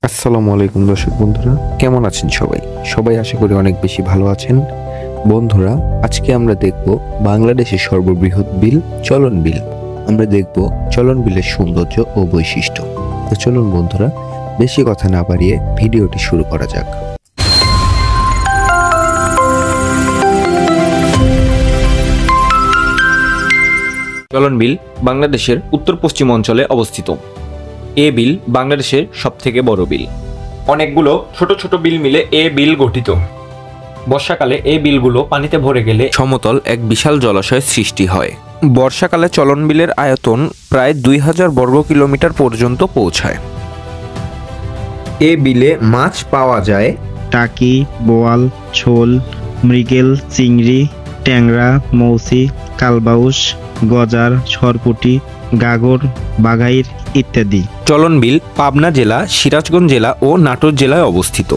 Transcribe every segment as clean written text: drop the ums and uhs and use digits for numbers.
আসসালামু আলাইকুম দর্শক বন্ধুরা, কেমন আছেন সবাই? সবাই আশা করি অনেক বেশি ভালো আছেন। বন্ধুরা, আজকে আমরা দেখব বাংলাদেশের সর্ববৃহৎ বিল চলন বিল। আমরা দেখব চলন বিলের সৌন্দর্য ও বৈশিষ্ট্য। তো চলুন বন্ধুরা, বেশি কথা না বাড়িয়ে ভিডিওটি শুরু করা যাক। চলন বিল বাংলাদেশের উত্তর পশ্চিম অঞ্চলে অবস্থিত। এ বিল বাংলাদেশের সবথেকে বড় বিল। অনেকগুলো ছোট ছোট বিল মিলে এ বিল গঠিত। বর্ষাকালে এই বিলগুলো পানিতে ভরে গেলে সমতল এক বিশাল জলাশয়ের সৃষ্টি হয়। বর্ষাকালে চলন বিলের আয়তন প্রায় 2000 বর্গ কিলোমিটার পর্যন্ত পৌঁছায়। এ বিলে মাছ পাওয়া যায় টাকি, বোয়াল, শোল, মৃগেল, চিংড়ি, ট্যাংরা, মৌসি, কালবাউস, গজার, সরপুঁটি, গাগর, বাঘাইর ইত্যাদি। চলন বিল পাবনা জেলা, সিরাজগঞ্জ জেলা ও নাটোর জেলায় অবস্থিত।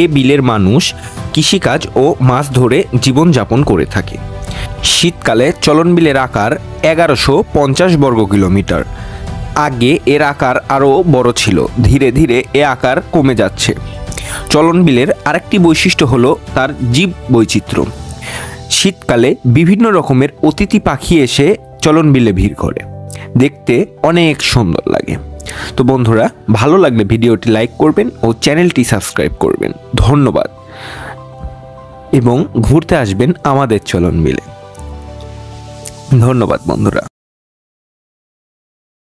এ বিলের মানুষ কৃষিকাজ ও মাছ ধরে জীবনযাপন করে থাকে। শীতকালে চলন বিলের আকার 1150 বর্গ কিলোমিটার। আগে এর আকার আরও বড় ছিল, ধীরে ধীরে এ আকার কমে যাচ্ছে। চলন বিলের আরেকটি বৈশিষ্ট্য হলো তার জীব বৈচিত্র্য। শীতকালে বিভিন্ন রকমের অতিথি পাখি এসে চলন বিলে ভিড় করে, দেখতে অনেক সুন্দর লাগে। তো বন্ধুরা, ভালো লাগলে ভিডিওটি লাইক করবেন ও চ্যানেলটি সাবস্ক্রাইব করবেন। ধন্যবাদ এবং ঘুরতে আসবেন আমাদের চলন বিলে। ধন্যবাদ বন্ধুরা।